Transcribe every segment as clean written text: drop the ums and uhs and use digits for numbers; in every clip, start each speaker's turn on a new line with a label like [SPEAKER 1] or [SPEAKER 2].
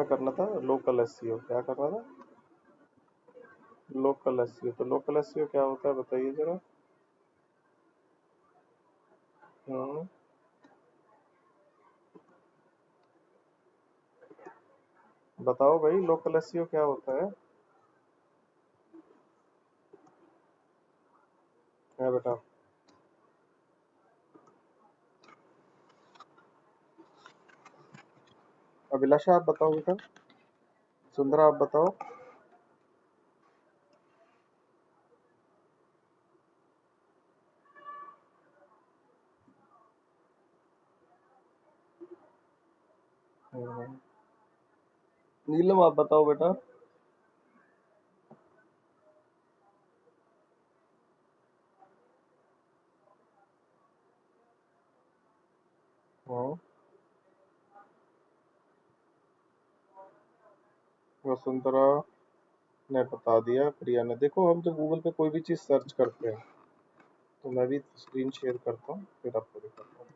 [SPEAKER 1] हमें करना था लोकल एसईओ। क्या करना था? Local SEO. तो लोकल एसईओ क्या होता है बताइए जरा। हम्म, बताओ भाई लोकल एसईओ क्या होता है बेटा? अभिलाषा आप बताओ बेटा। सुंदरा आप बताओ। हम्म, नीलम आप बताओ बेटा। हम्म, वसुंधरा ने बता दिया, प्रिया ने। देखो हम जब गूगल पे कोई भी चीज सर्च करते हैं, तो मैं भी स्क्रीन शेयर करता हूँ फिर आपको दिखाता हूँ।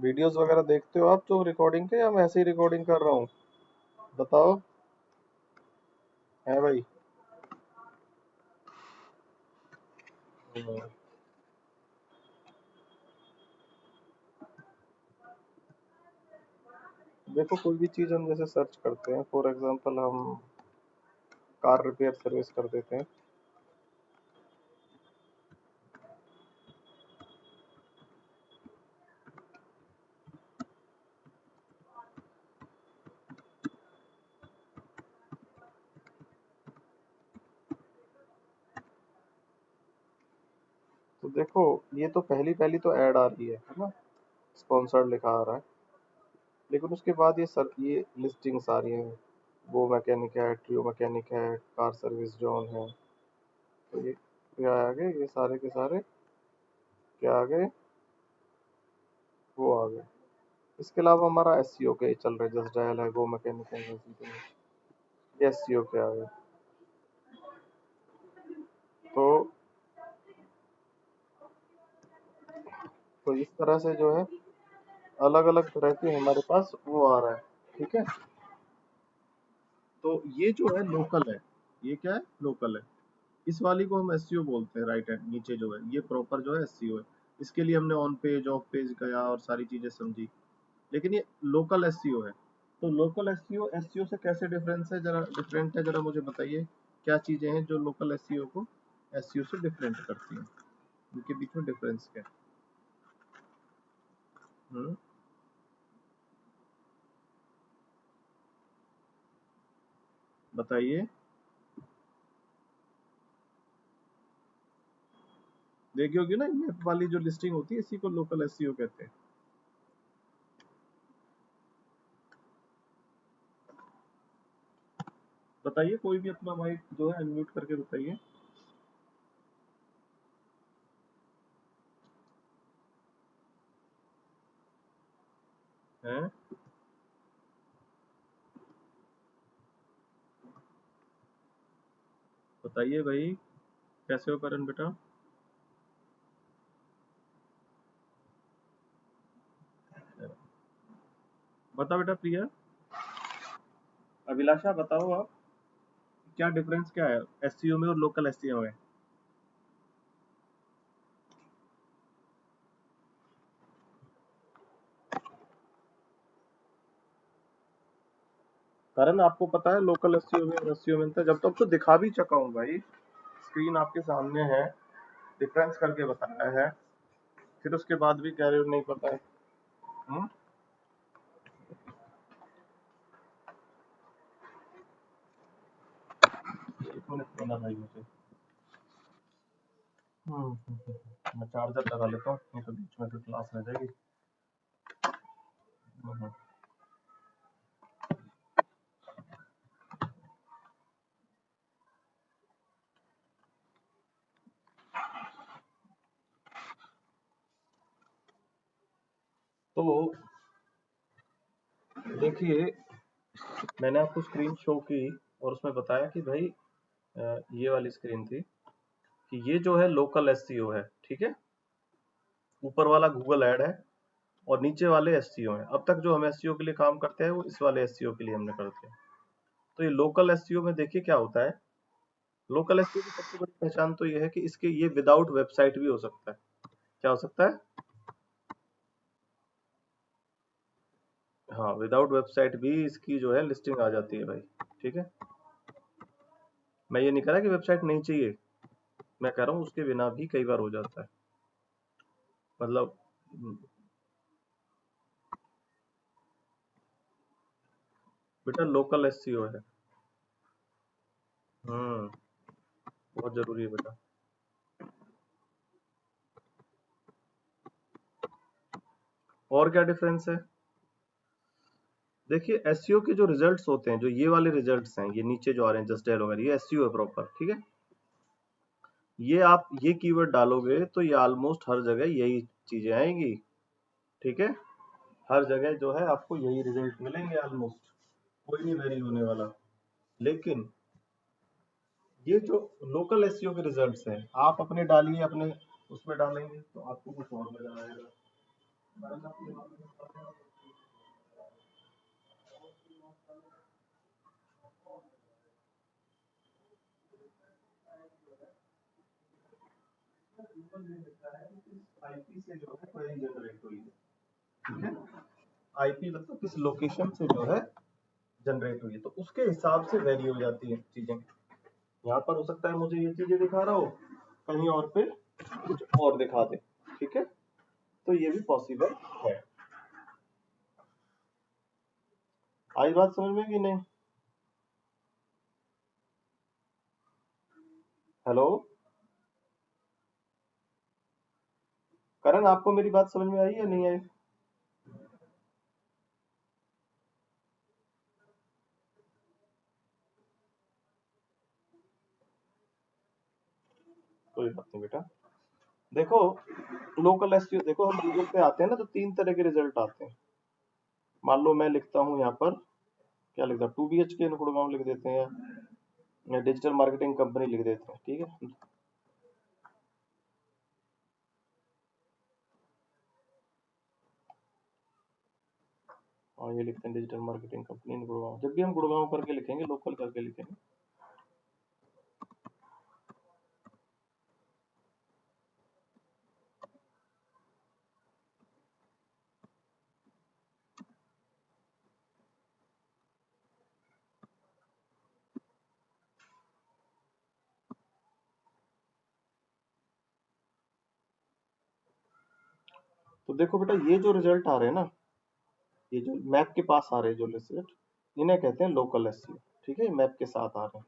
[SPEAKER 1] वीडियोस वगैरह देखते हो आप जो रिकॉर्डिंग के, या मैं ऐसे ही रिकॉर्डिंग कर रहा हूँ? बताओ। है भाई? हम्म, देखो कोई भी चीज हम जैसे सर्च करते हैं, फॉर एग्जांपल हम कार रिपेयर सर्विस कर देते हैं। तो देखो ये तो पहली पहली तो ऐड आ रही है ना, स्पॉन्सर्ड लिखा आ रहा है। लेकिन उसके बाद ये लिस्टिंग्स आ रही हैं। वो मैकेनिक है, ट्रियो मैकेनिक है, कार सर्विस जोन है। तो ये क्या आ गए, ये सारे के सारे क्या आ गए, वो आ गए। इसके अलावा हमारा एसईओ के चल रहे, जस्ट डायल है, गो मैकेनिक है, ये एसईओ के आ गए। तो इस तरह से जो है अलग अलग तरह के हमारे पास वो आ रहा है। ठीक है। तो ये जो है लोकल है, ये क्या है, लोकल है। इस वाली को हम एसईओ बोलते हैं। राइट हैंड नीचे जो है ये प्रॉपर जो है एसईओ है। इसके लिए हमने ऑन पेज ऑफ पेज गया और सारी चीजें समझी। लेकिन ये लोकल एसईओ है। तो लोकल एसईओ एसईओ से कैसे डिफरेंट है, जरा मुझे बताइए। क्या चीजें हैं जो लोकल एसईओ को एसईओ से डिफरेंट करती हैं? इनके बीच में डिफरेंस क्या है? हम्म, बताइए। देखी होगी ना, ये वाली जो लिस्टिंग होती है इसी को लोकल एसईओ कहते हैं। बताइए, कोई भी अपना माइक जो है अनम्यूट करके बताइए। हैं? बताइए भाई। कैसे हो करण बेटा? बता बेटा प्रिया। अभिलाषा बताओ आप, क्या डिफरेंस क्या है एससीओ में और लोकल एससीओ में? करण आपको पता है लोकल एससीओ में और एससीओ में अंतर? जब तक तो दिखा भी चुका हूँ भाई, स्क्रीन आपके सामने है, डिफरेंस करके बताया है, फिर उसके बाद भी कह रहे हो नहीं पता है। हम्म? एक मिनट देना भाई मुझे। मैं चार्जर लगा लेता हूँ, नहीं तो बीच में फिर क्लास रह जाएगी। हम्म। तो देखिए, मैंने आपको स्क्रीन शो की और उसमें बताया कि भाई ये वाली स्क्रीन थी कि ये जो है लोकल एससीओ है। ठीक है। ऊपर वाला गूगल ऐड है और नीचे वाले एससीओ हैं। अब तक जो हम एससीओ के लिए काम करते हैं वो इस वाले एससीओ के लिए हमने करते हैं। तो ये लोकल एससीओ में देखिए क्या होता है। लोकल एसईओ की सबसे बड़ी पहचान तो ये है कि इसके ये विदाउट वेबसाइट भी हो सकता है। क्या हो सकता है? हाँ, विदाउट वेबसाइट भी इसकी जो है लिस्टिंग आ जाती है भाई। ठीक है, मैं ये नहीं कह रहा कि वेबसाइट नहीं चाहिए, मैं कह रहा हूँ उसके बिना भी कई बार हो जाता है। मतलब बेटा लोकल एसईओ है। हम्म, बहुत जरूरी है बेटा। और क्या डिफरेंस है? देखिए एसईओ के जो रिजल्ट्स होते हैं, जो ये वाले रिजल्ट्स हैं, ये नीचे जो आ रहे हैं जस्ट डायल वगैरह, ये एसईओ है प्रॉपर। ठीक है, ये आप ये कीवर्ड डालोगे तो ये ऑलमोस्ट हर जगह यही चीजें आएंगी। ठीक है, हर जगह जो है आपको यही रिजल्ट मिलेंगे ऑलमोस्ट, कोई नहीं वेरी होने वाला। लेकिन ये जो लोकल एसईओ के रिजल्ट्स हैं, आप अपने डालिए, अपने उसमें डालेंगे तो आपको कुछ और नजर आएगा। आईपी से जो है क्वेरी जनरेट हुई है। ठीक है, आईपी मतलब किस लोकेशन से जो है जनरेट हुई है, तो उसके हिसाब से वेरी हो जाती है चीजें। यहाँ पर हो सकता है मुझे ये चीजें दिखा रहा हो, कहीं और पे कुछ और दिखा दे। ठीक है, तो ये भी पॉसिबल है। आई बात समझ में कि नहीं? हेलो करण, आपको मेरी बात समझ में आई या नहीं आई? कोई बात नहीं बेटा। देखो लोकल एसईओ, देखो हम गूगल पे आते हैं ना तो तीन तरह के रिजल्ट आते हैं। मान लो मैं लिखता हूँ यहाँ पर, क्या लिखता हूँ, 2 BHK इन गुड़गांव लिख देते हैं, या डिजिटल मार्केटिंग कंपनी लिख देते हैं। ठीक है, और ये लिखते हैं डिजिटल मार्केटिंग कंपनी इन गुड़गांव। जब भी हम गुड़गांव करके लिखेंगे, लोकल करके लिखेंगे, तो देखो बेटा ये जो रिजल्ट आ रहे हैं ना, ये जो मैप के पास आ रहे हैं जो रिजल्ट, इन्हें कहते हैं लोकल एसईओ। ठीक है, मैप के साथ आ रहे हैं।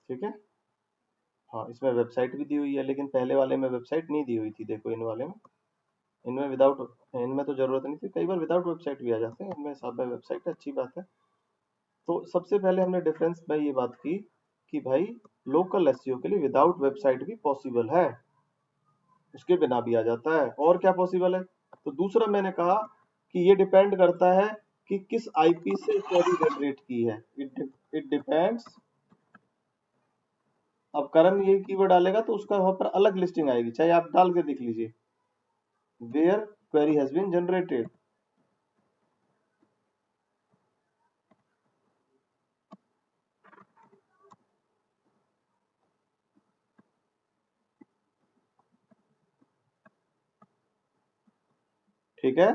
[SPEAKER 1] ठीक है, हाँ इसमें वेबसाइट भी दी हुई है, लेकिन पहले वाले में वेबसाइट नहीं दी हुई थी। देखो इन वाले में, इनमें विदाउट, इनमें तो जरूरत नहीं थी, कई बार विदाउट वेबसाइट भी आ जाते हैं, इनमें साथ में वेबसाइट है, अच्छी बात है। तो सबसे पहले हमने डिफरेंस में ये बात की कि भाई लोकल एसईओ के लिए विदाउट वेबसाइट भी पॉसिबल है, उसके बिना भी आ जाता है। और क्या पॉसिबल है? तो दूसरा मैंने कहा कि ये डिपेंड करता है कि किस आईपी से क्वेरी जनरेट की है। It depends. अब करण ये कीवर्ड डालेगा तो उसका वहां पर अलग लिस्टिंग आएगी, चाहे आप डाल के देख लीजिए, where query has been generated. ठीक है,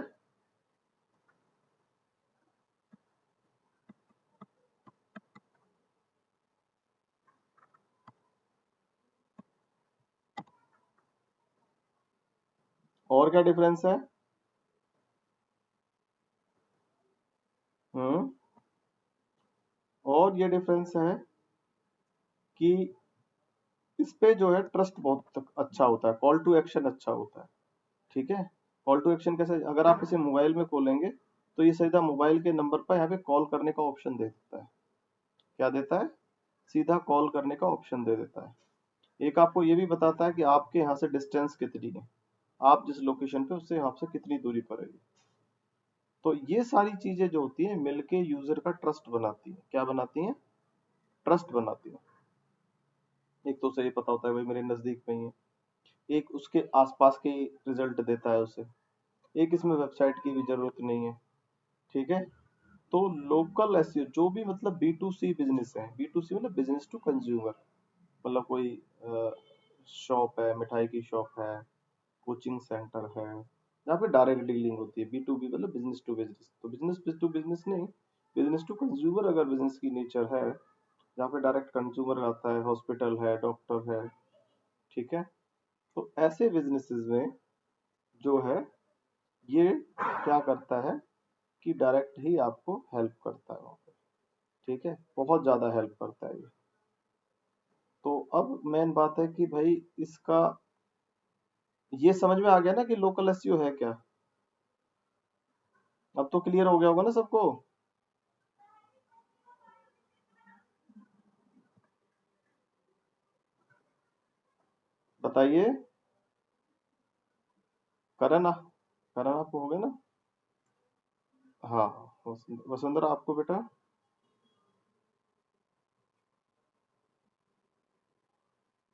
[SPEAKER 1] और क्या डिफरेंस है? हम्म, और ये डिफरेंस है कि इस पे जो है ट्रस्ट बहुत अच्छा होता है, कॉल टू एक्शन अच्छा होता है। ठीक है, कॉल टू एक्शन कैसे? अगर आप इसे मोबाइल में खोलेंगे तो ये सीधा मोबाइल के नंबर पर यहाँ पे कॉल करने का ऑप्शन दे देता है। क्या देता है? सीधा कॉल करने का ऑप्शन दे देता है। एक आपको ये भी बताता है कि आपके यहाँ से डिस्टेंस कितनी है, आप जिस लोकेशन पे उससे यहाँ से कितनी दूरी पर है। तो ये सारी चीजें जो होती है मिलके यूजर का ट्रस्ट बनाती है। क्या बनाती है? ट्रस्ट बनाती है। एक तो उसे ये पता होता है भाई मेरे नजदीक में ही है, एक उसके आसपास के रिजल्ट देता है उसे, एक इसमें वेबसाइट की भी जरूरत नहीं है। ठीक है। तो लोकल एसईओ जो भी मतलब बी टू सी बिजनेस है, बी टू सी मतलब बिजनेस टू कंज्यूमर, मतलब कोई शॉप है, मिठाई की शॉप है, कोचिंग सेंटर है, यहाँ पे डायरेक्ट डीलिंग होती है। बी टू बी मतलब बिजनेस टू बिजनेस, तो बिजनेस टू बिजनेस नहीं, बिजनेस टू कंज्यूमर अगर बिजनेस की नेचर है, जहाँ पे डायरेक्ट कंज्यूमर आता है, हॉस्पिटल है, डॉक्टर है। ठीक है। तो ऐसे बिजनेसेस में जो है ये क्या करता है कि डायरेक्ट ही आपको हेल्प करता है वहाँ पे। ठीक है, बहुत ज्यादा हेल्प करता है ये। तो अब मेन बात है कि भाई इसका ये समझ में आ गया ना कि लोकल एसईओ है क्या। अब तो क्लियर हो गया होगा ना सबको। बताइए। करण करण आपको हो गया ना। हाँ। वसुंधरा आपको बेटा।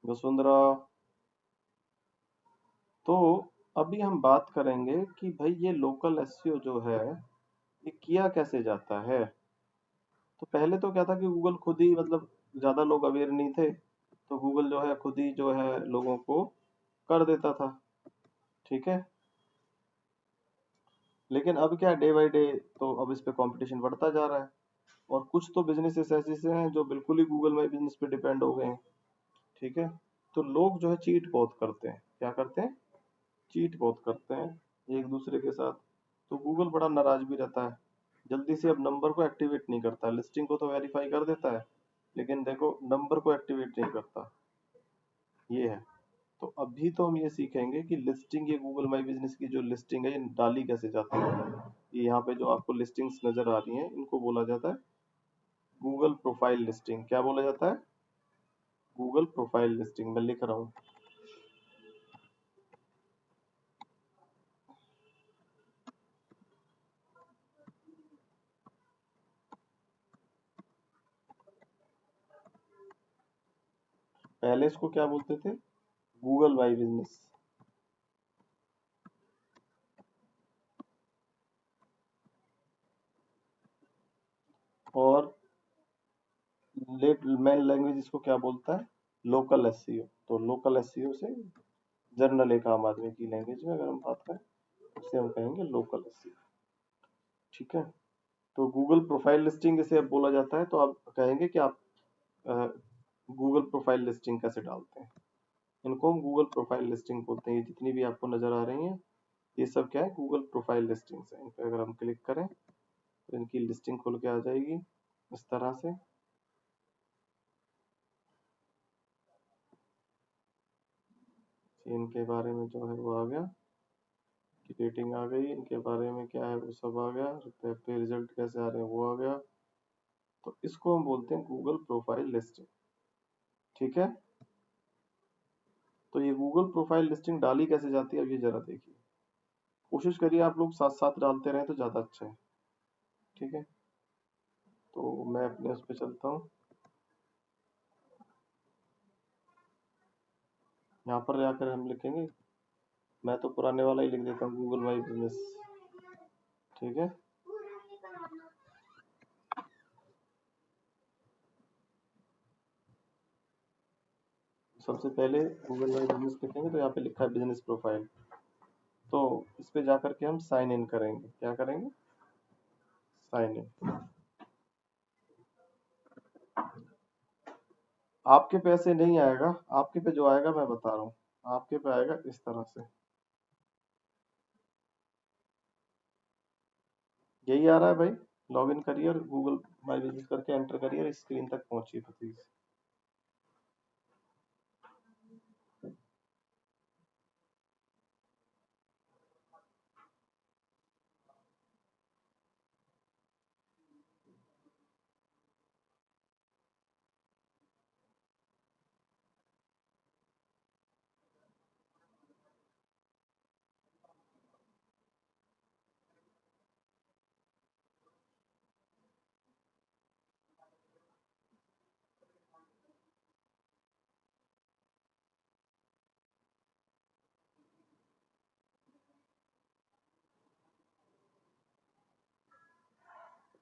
[SPEAKER 1] वसुंधरा। तो अभी हम बात करेंगे कि भाई ये लोकल एसईओ जो है ये किया कैसे जाता है। तो पहले तो क्या था कि गूगल खुद ही मतलब ज्यादा लोग अवेयर नहीं थे, तो गूगल जो है खुद ही जो है लोगों को कर देता था। ठीक है। लेकिन अब क्या, डे बाय डे तो अब इस पे कंपटीशन बढ़ता जा रहा है, और कुछ तो बिजनेसेस ऐसे से हैं जो बिल्कुल ही गूगल माई बिजनेस पे डिपेंड हो गए हैं। ठीक है। तो लोग जो है चीट बहुत करते हैं, क्या करते हैं, चीट बहुत करते हैं एक दूसरे के साथ। तो गूगल बड़ा नाराज भी रहता है, जल्दी से अब नंबर को एक्टिवेट नहीं करता। लिस्टिंग को तो वेरीफाई कर देता है, लेकिन देखो नंबर को एक्टिवेट नहीं करता। ये है। तो अभी तो हम ये सीखेंगे कि लिस्टिंग, ये गूगल माई बिजनेस की जो लिस्टिंग है ये डाली कैसे जाती है। ये यहाँ पे जो आपको लिस्टिंग्स नजर आ रही हैं इनको बोला जाता है गूगल प्रोफाइल लिस्टिंग। क्या बोला जाता है, गूगल प्रोफाइल लिस्टिंग। मैं लिख रहा हूँ। पहले इसको क्या बोलते थे, गूगल माई बिजनेस। और मेन लैंग्वेज इसको क्या बोलता है, लोकल एसईओ। तो लोकल एसईओ से जनरल एक आम आदमी की लैंग्वेज में अगर हम बात करें, उसे हम कहेंगे लोकल एसईओ। ठीक है। तो गूगल प्रोफाइल लिस्टिंग इसे अब बोला जाता है। तो आप कहेंगे कि आप गूगल प्रोफाइल लिस्टिंग कैसे डालते हैं। इनको हम गूगल प्रोफाइल लिस्टिंग बोलते हैं। ये जितनी भी आपको नजर आ रही हैं ये सब क्या है, गूगल प्रोफाइल लिस्टिंग्स है। इन पे अगर हम क्लिक करें तो इनकी लिस्टिंग खुल के आ जाएगी इस तरह से। इनके बारे में जो है वो आ गया, की रेटिंग आ गई, इनके बारे में क्या है वो सब आ गया, पे रिजल्ट कैसे आ रहे हैं वो आ गया। तो इसको हम बोलते हैं गूगल प्रोफाइल लिस्टिंग। ठीक है। तो ये गूगल प्रोफाइल लिस्टिंग डाली कैसे जाती है अब ये जरा देखिए। कोशिश करिए आप लोग साथ साथ डालते रहें तो ज्यादा अच्छा है। ठीक है। तो मैं अपने उस पर चलता हूँ। यहाँ पर जाकर हम लिखेंगे, मैं तो पुराने वाला ही लिख देता हूँ, गूगल माई बिजनेस। ठीक है। सबसे पहले गूगल माई बिजनेस लिखेंगे तो यहाँ पे लिखा है बिजनेस प्रोफाइल। तो इस पे जाकर के हम साइन इन करेंगे। क्या करेंगे, साइन इन। आपके पे ऐसे नहीं आएगा, आपके पे जो आएगा मैं बता रहा हूँ, आपके पे आएगा इस तरह से। यही आ रहा है भाई। लॉग इन करिए और गूगल माई बिजनेस करके एंटर करिए और स्क्रीन तक पहुंचिए प्लीज।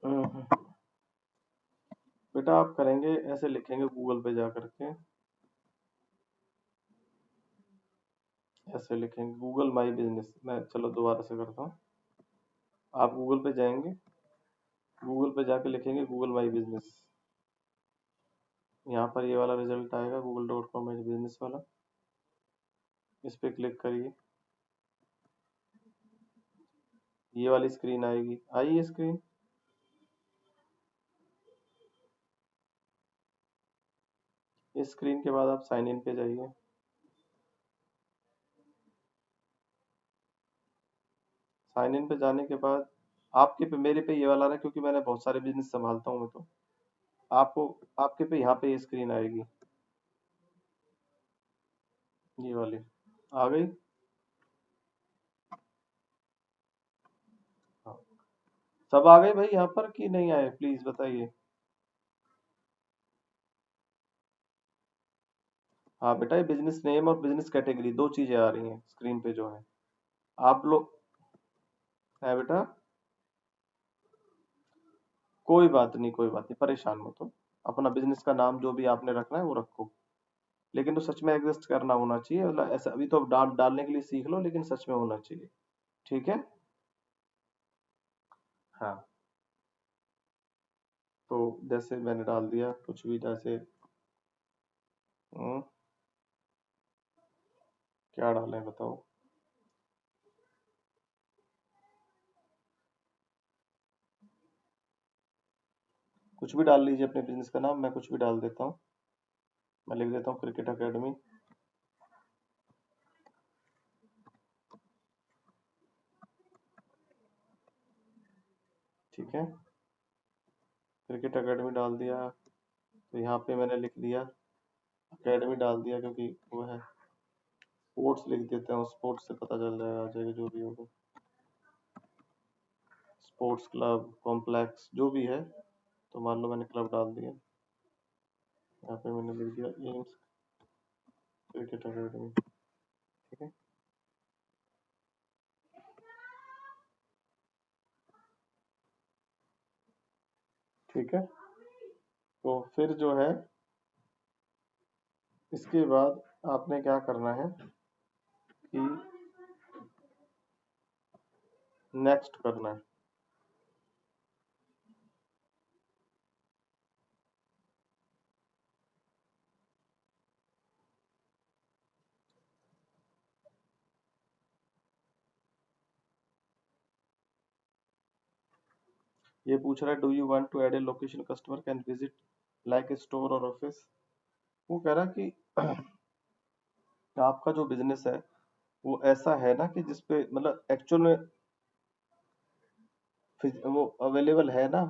[SPEAKER 1] हम्म, बेटा आप करेंगे ऐसे, लिखेंगे गूगल पे जा करके, ऐसे लिखेंगे गूगल माई बिजनेस। मैं चलो दोबारा से करता हूँ। आप गूगल पे जाएंगे, गूगल पे जाके लिखेंगे गूगल माई बिजनेस। यहाँ पर ये वाला रिजल्ट आएगा google.com माई बिजनेस वाला। इस पे क्लिक करिए, ये वाली स्क्रीन आएगी। आई ये स्क्रीन? इस स्क्रीन के बाद आप साइन इन पे जाइए। साइन इन पे जाने के बाद आपके पे, मेरे पे ये वाला आ रहा है क्योंकि मैंने बहुत सारे बिजनेस संभालता हूँ मैं तो। आपको, आपके पे यहाँ पे ये स्क्रीन आएगी, ये वाली आ गई। हाँ। सब आ गए भाई यहाँ पर कि नहीं आए, प्लीज बताइए। हाँ बेटा, ये बिजनेस नेम और बिजनेस कैटेगरी दो चीजें आ रही हैं स्क्रीन पे जो है। आप लोग, है बेटा, कोई बात नहीं, कोई बात नहीं, परेशान मत हो। अपना बिजनेस का नाम जो भी आपने रखना है वो रखो, लेकिन तो सच में एग्जिस्ट करना होना चाहिए। मतलब ऐसा अभी तो आप डालने के लिए सीख लो, लेकिन सच में होना चाहिए। ठीक है। हाँ, तो जैसे मैंने डाल दिया कुछ भी, जैसे हम्म, क्या डालें बताओ। कुछ भी डाल लीजिए अपने बिजनेस का नाम, मैं कुछ भी डाल देता हूँ। मैं लिख देता हूँ क्रिकेट एकेडमी। ठीक है, क्रिकेट एकेडमी डाल दिया। तो यहाँ पे मैंने लिख दिया एकेडमी डाल दिया, क्योंकि वो है स्पोर्ट्स, लिख देते हैं स्पोर्ट्स से पता चल जाएगा, आ जाएगा जो भी होगा। स्पोर्ट्स क्लब कॉम्प्लेक्स जो भी है, तो मान लो मैंने क्लब डाल दिया। यहाँ पे मैंने लिख दिया एम्स क्रिकेट एकेडमी। ठीक है। ठीक है, तो फिर जो है इसके बाद आपने क्या करना है कि नेक्स्ट करना है। ये पूछ रहा है do you want to add a location customer can visit like a store और ऑफिस। वो कह रहा है कि आपका जो बिजनेस है वो ऐसा है ना कि जिसपे मतलब एक्चुअल में वो अवेलेबल है ना।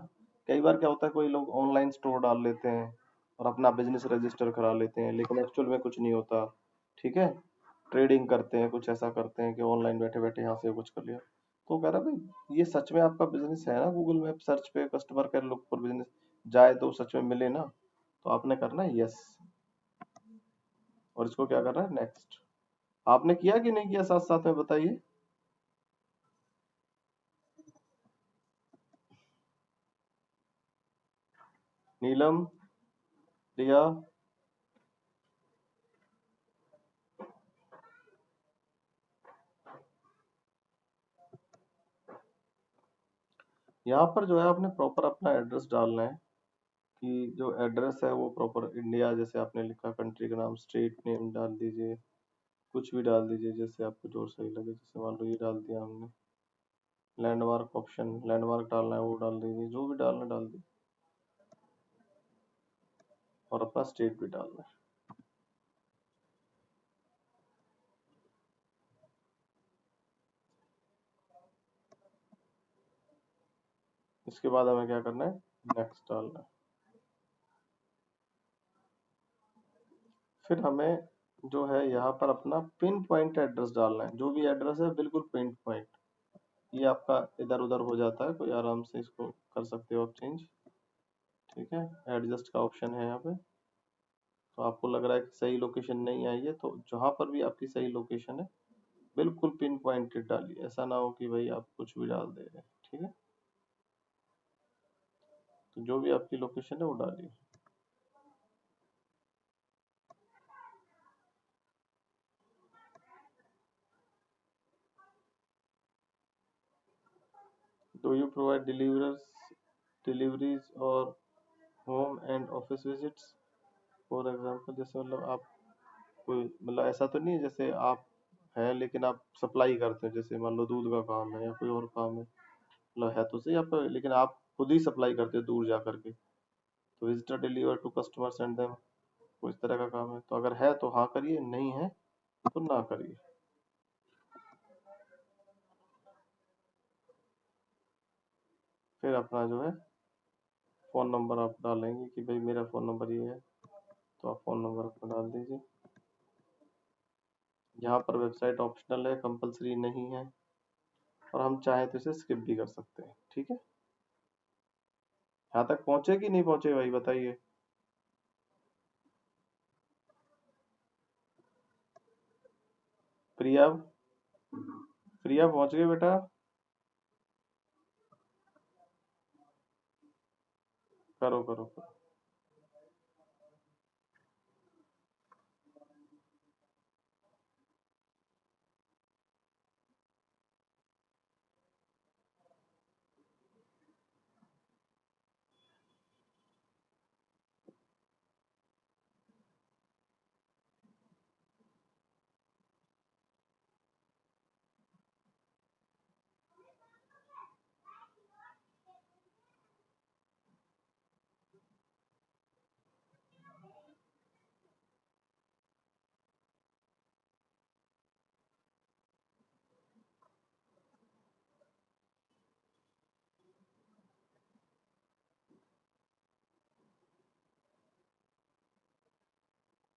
[SPEAKER 1] कई बार क्या होता है, कोई लोग ऑनलाइन स्टोर डाल लेते हैं और अपना बिजनेस रजिस्टर करा लेते हैं, लेकिन एक्चुअल में कुछ नहीं होता। ठीक है, ट्रेडिंग करते हैं, कुछ ऐसा करते हैं कि ऑनलाइन बैठे बैठे यहाँ से कुछ कर लिया। तो कह रहा भाई ये सच में आपका बिजनेस है ना, गूगल मैप सर्च पे कस्टमर केयर लुक पर बिजनेस जाए तो सच में मिले ना। तो आपने करना है यस, और इसको क्या करना है नेक्स्ट। आपने किया कि नहीं किया, साथ साथ में बताइए। नीलम, रिया, यहाँ पर जो है आपने प्रॉपर अपना एड्रेस डालना है, कि जो एड्रेस है वो प्रॉपर इंडिया, जैसे आपने लिखा कंट्री का नाम, स्टेट नेम डाल दीजिए, कुछ भी डाल दीजिए जैसे आपको जो सही लगे। जैसे मान लो ये डाल दिया हमने। लैंडमार्क ऑप्शन, लैंडमार्क डालना है वो डाल दीजिए, जो भी डालना डाल दीजिए, और अपना स्टेट भी डालना है। इसके बाद हमें क्या करना है, नेक्स्ट डालना है। फिर हमें जो है यहाँ पर अपना पिन पॉइंट एड्रेस डालना है, जो भी एड्रेस है बिल्कुल पिन पॉइंट। ये आपका इधर उधर हो जाता है, कोई आराम से इसको कर सकते हो आप चेंज। ठीक है, एडजस्ट का ऑप्शन है यहाँ पे। तो आपको लग रहा है कि सही लोकेशन नहीं आई है, तो जहां पर भी आपकी सही लोकेशन है बिल्कुल पिन पॉइंटेड डालिए, ऐसा ना हो कि भाई आप कुछ भी डाल दे रहे हैं। ठीक है। तो जो भी आपकी लोकेशन है वो डालिए। डू यू प्रोवाइड डिलीवरीज और home and office visits? For example जैसे मतलब आप कोई मतलब ऐसा तो नहीं है जैसे आप हैं लेकिन आप सप्लाई करते हैं, जैसे मान लो दूध का काम है या कोई और काम है, मतलब है तो सही आप, लेकिन आप खुद ही सप्लाई करते हैं दूर जा करके, तो visitor deliver to customer send them, कोई इस तरह का काम है? तो अगर है तो हाँ करिए, नहीं है तो ना करिए। फिर अपना जो है फ़ोन नंबर आप डालेंगे कि भाई मेरा फ़ोन नंबर ये है, तो आप फ़ोन नंबर अपना डाल दीजिए। यहाँ पर वेबसाइट ऑप्शनल है, कंपलसरी नहीं है, और हम चाहें तो इसे स्किप भी कर सकते हैं। ठीक है, यहाँ तक पहुँचे कि नहीं पहुँचे भाई बताइए। प्रिया, प्रिया पहुँच गए बेटा? करो करो करो।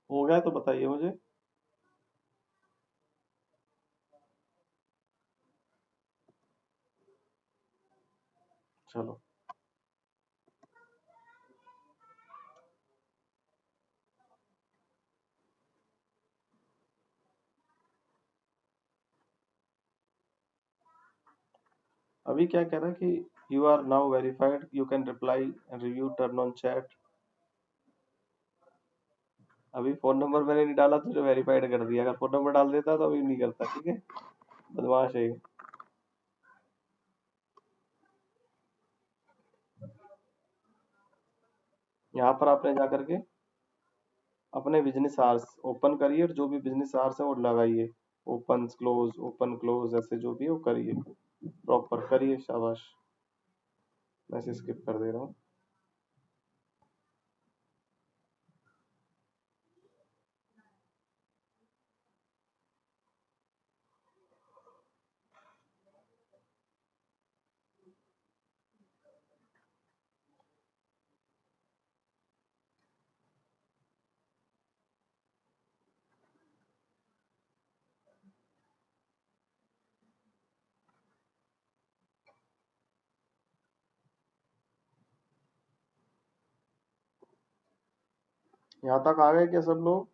[SPEAKER 1] हो गया तो बताइए मुझे। चलो, अभी क्या कह रहा है कि you are now verified, you can reply and review, turn on chat. अभी फोन नंबर मैंने नहीं डाला तो जो वेरीफाइड कर दिया, अगर फोन नंबर डाल देता तो अभी नहीं करता। ठीक है, बदमाश है ये। यहाँ पर आपने जा करके अपने बिजनेस आवर्स ओपन करिए, और जो भी बिजनेस आवर्स है वो लगाइए, ओपन क्लोज ऐसे जो भी है वो करिए, प्रॉपर करिए। शाबाश, मैं इसे स्किप कर दे रहा हूँ। यहाँ तक आ गए क्या सब लोग?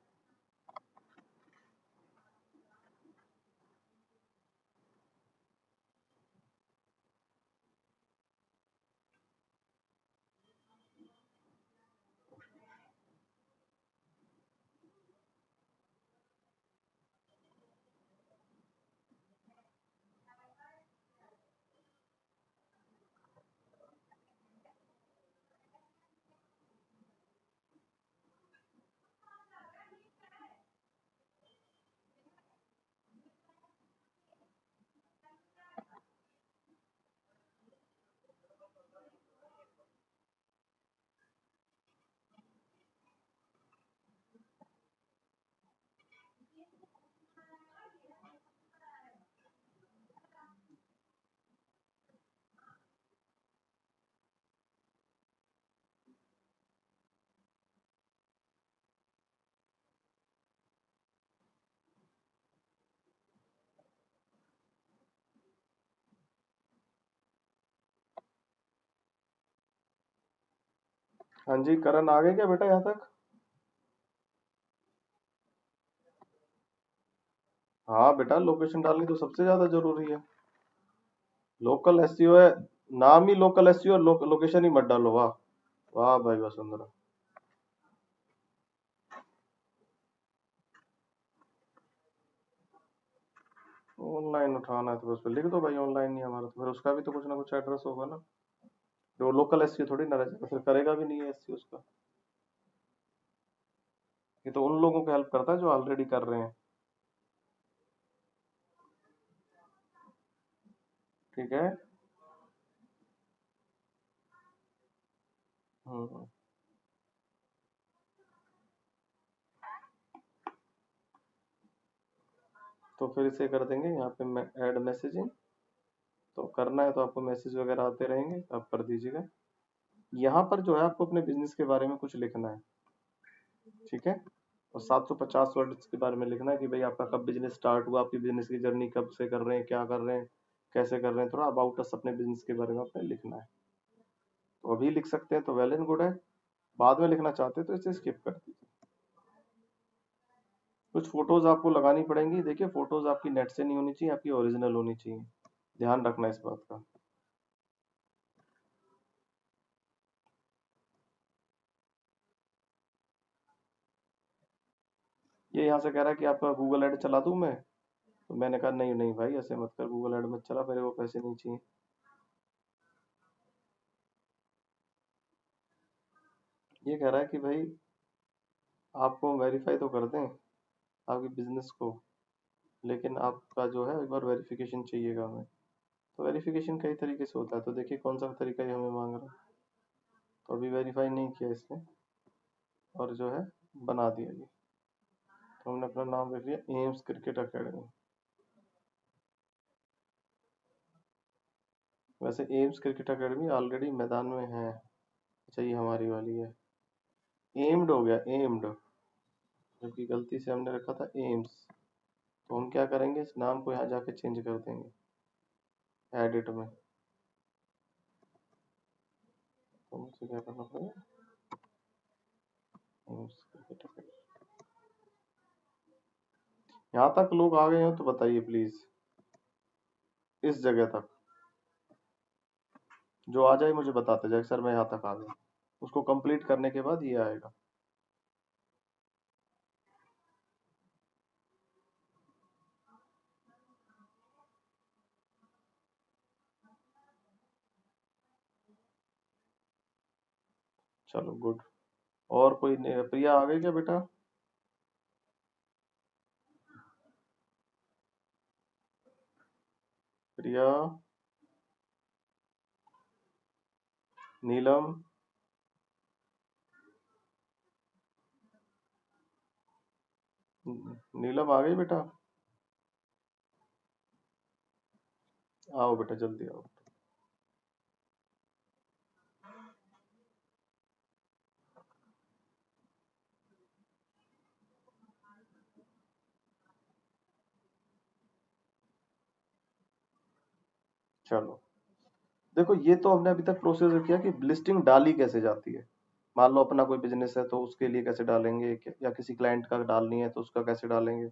[SPEAKER 1] हाँ जी, करण आ गए क्या बेटा यहाँ तक? हाँ बेटा, लोकेशन डालनी तो सबसे ज्यादा जरूरी है। लोकल एसईओ है, नाम ही लोकल एसईओ, लोकेशन ही मत डालो। वाह, वाह भाई वसुंधरा। ऑनलाइन उठाना है तो उस पर लिख दो भाई ऑनलाइन नहीं हमारा, तो फिर उसका भी तो कुछ ना कुछ एड्रेस होगा ना। जो लोकल एससी थोड़ी ना रहेगा, फिर करेगा भी नहीं है एससी उसका। ये तो उन लोगों को हेल्प करता है जो ऑलरेडी कर रहे हैं। ठीक है। हम्म। तो फिर इसे कर देंगे यहाँ पे ऐड मैसेजिंग। तो करना है तो आपको मैसेज वगैरह आते रहेंगे, आप कर दीजिएगा। यहाँ पर जो है आपको अपने बिजनेस के बारे में कुछ लिखना है। ठीक है। और 750 वर्ड्स के बारे में लिखना है कि भाई आपका कब बिजनेस स्टार्ट हुआ, आपकी बिजनेस की जर्नी कब से कर रहे हैं, क्या कर रहे हैं, कैसे कर रहे हैं, थोड़ा अबाउट अस अपने बिजनेस के बारे में आपने लिखना है। तो अभी लिख सकते हैं तो वेल एंड गुड है। बाद में लिखना चाहते हैं तो इसे स्किप कर दीजिए। कुछ फोटोज आपको लगानी पड़ेंगी। देखिए फोटोज आपकी नेट से नहीं होनी चाहिए, आपकी ओरिजिनल होनी चाहिए। ध्यान रखना इस बात का। ये यहाँ से कह रहा है कि आपका गूगल ऐड चला दूं मैं। तो मैंने कहा नहीं नहीं भाई ऐसे मत कर, गूगल ऐड मत चला, मेरे को पैसे नहीं चाहिए। ये कह रहा है कि भाई आपको वेरीफाई तो कर दें आपके बिजनेस को, लेकिन आपका जो है एक बार वेरिफिकेशन चाहिएगा हमें। तो वेरिफिकेशन कई तरीके से होता है, तो देखिए कौन सा तरीका ये हमें मांग रहा है। तो अभी वेरीफाई नहीं किया इसने, और जो है बना दिया ये। तो हमने अपना नाम लिख लिया एम्स क्रिकेट अकेडमी। वैसे एम्स क्रिकेट अकेडमी ऑलरेडी मैदान में है। अच्छा ये हमारी वाली है। एम्ड हो गया एम्ड, जबकि गलती से हमने रखा था एम्स। तो हम क्या करेंगे, इस नाम को यहाँ जाके चेंज कर देंगे एडिट में। तो मुझे क्या करना पड़ेगा, एम्स क्रिकेट अकेडमी। यहाँ तक लोग आ गए हो तो बताइए प्लीज। इस जगह तक जो आ जाए मुझे बताते जाए सर मैं यहाँ तक आ गया। उसको कंप्लीट करने के बाद ये आएगा। चलो गुड। और कोई प्रिया आ गई क्या बेटा? प्रिया, नीलम, नीलम आ गई बेटा? आओ बेटा जल्दी आओ। चलो देखो ये तो हमने अभी तक प्रोसेस किया कि लिस्टिंग डाली कैसे जाती है। मान लो अपना कोई बिजनेस है तो उसके लिए कैसे डालेंगे, या किसी क्लाइंट का डालनी है तो उसका कैसे डालेंगे।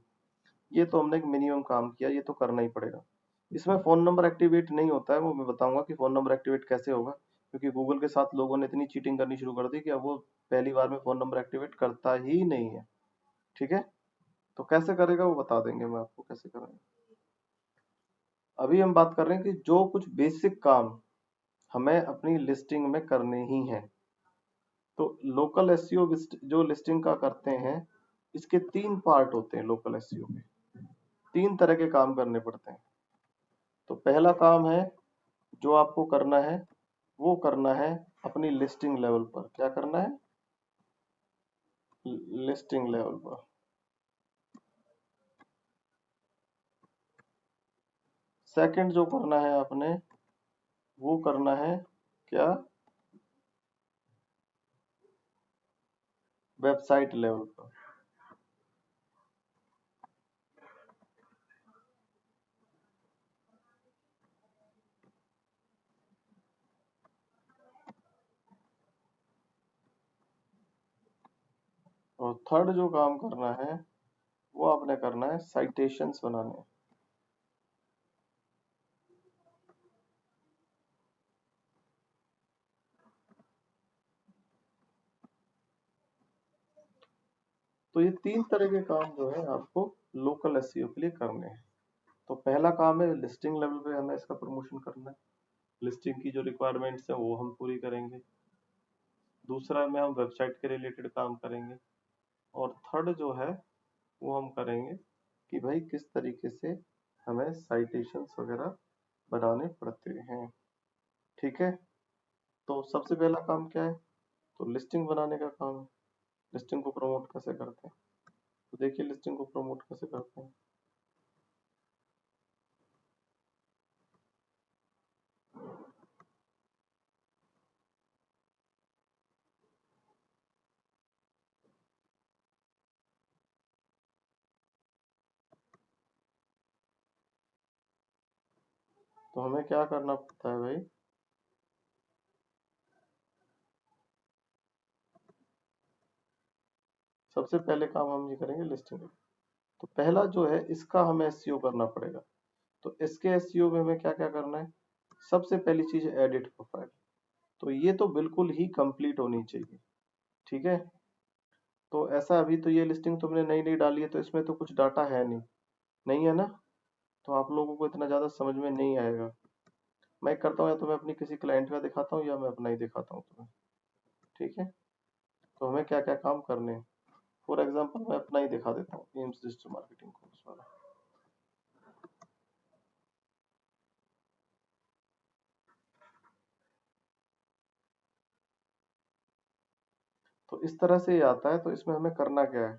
[SPEAKER 1] ये तो हमने एक मिनिमम काम किया, ये तो करना ही पड़ेगा। इसमें फोन नंबर एक्टिवेट नहीं होता है, वो मैं बताऊंगा कि फोन नंबर एक्टिवेट कैसे होगा। क्योंकि गूगल के साथ लोगों ने इतनी चीटिंग करनी शुरू कर दी कि अब वो पहली बार में फोन नंबर एक्टिवेट करता ही नहीं है। ठीक है। तो कैसे करेगा वो बता देंगे मैं आपको कैसे करेंगे। अभी हम बात कर रहे हैं कि जो कुछ बेसिक काम हमें अपनी लिस्टिंग में करने ही है। तो लोकल एसईओ जो लिस्टिंग का करते हैं, इसके 3 पार्ट होते हैं लोकल एसईओ के। 3 तरह के काम करने पड़ते हैं। तो पहला काम है जो आपको करना है, वो करना है अपनी लिस्टिंग लेवल पर। क्या करना है? लिस्टिंग लेवल पर। सेकंड जो करना है आपने, वो करना है क्या, वेबसाइट लेवल पर। और थर्ड जो काम करना है, वो आपने करना है साइटेशंस बनाने हैं। तो ये 3 तरह के काम जो है आपको लोकल एसईओ के लिए करने हैं। तो पहला काम है लिस्टिंग लेवल पे हमें इसका प्रमोशन करना है, लिस्टिंग की जो रिक्वायरमेंट्स है वो हम पूरी करेंगे। दूसरा में हम वेबसाइट के रिलेटेड काम करेंगे, और थर्ड जो है वो हम करेंगे कि भाई किस तरीके से हमें साइटेशंस वगैरह बनाने पड़ते हैं। ठीक है, तो सबसे पहला काम क्या है, तो लिस्टिंग बनाने का काम है। लिस्टिंग को प्रमोट कैसे करते हैं, तो देखिए लिस्टिंग को प्रमोट कैसे करते हैं। तो हमें क्या करना पड़ता है भाई, सबसे पहले काम हम ये करेंगे लिस्टिंग। तो पहला जो है इसका हमें एसईओ करना पड़ेगा। तो इसके एसईओ में हमें क्या क्या करना है, सबसे पहली चीज है एडिट प्रोफाइल। तो ये तो बिल्कुल ही कंप्लीट होनी चाहिए। ठीक है, तो ऐसा अभी तो ये लिस्टिंग तुमने नई नई डाली है तो इसमें तो कुछ डाटा है नहीं, नहीं है ना, तो आप लोगों को इतना ज्यादा समझ में नहीं आएगा। मैं करता हूँ या तो मैं अपनी किसी क्लाइंट का दिखाता हूँ या मैं अपना ही दिखाता हूँ तुम्हें। ठीक है, तो हमें क्या क्या काम करने हैं, फॉर एग्जाम्पल मैं अपना ही दिखा देता हूँ, एम्स डिजिटल मार्केटिंग कोर्स वाला। तो इस तरह से ये आता है, तो इसमें हमें करना क्या है,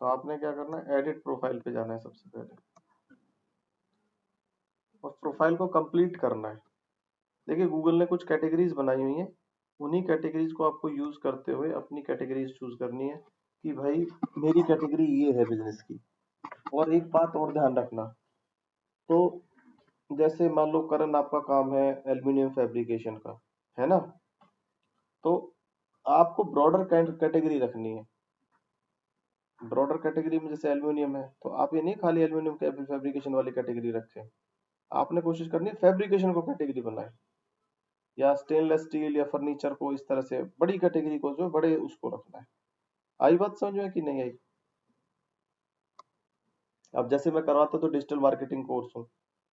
[SPEAKER 1] तो आपने क्या करना है, एडिट प्रोफाइल पे जाना है सबसे पहले, और प्रोफाइल को कंप्लीट करना है। देखिए गूगल ने कुछ कैटेगरीज बनाई हुई हैं, उन्हीं कैटेगरीज को आपको यूज करते हुए अपनी कैटेगरीज चूज करनी है कि भाई मेरी कैटेगरी ये है बिजनेस की। और एक बात और ध्यान रखना, तो जैसे मान लो करण आपका काम है एल्यूमिनियम फैब्रिकेशन का, है ना, तो आपको ब्रॉडर कैटेगरी रखनी है। ब्रॉडर कैटेगरी में जैसे एल्यूमिनियम है, तो आप ये नहीं खाली एल्यूमिनियम फैब्रिकेशन वाली कैटेगरी रखें, आपने कोशिश करनी है फैब्रिकेशन को कैटेगरी बनाए, या स्टेनलेस स्टील या फर्नीचर को, इस तरह से बड़ी कैटेगरी को जो बड़े उसको रखना है। आई बात समझ में कि नहीं आई। अब जैसे मैं करवाता तो डिजिटल मार्केटिंग कोर्स हूँ,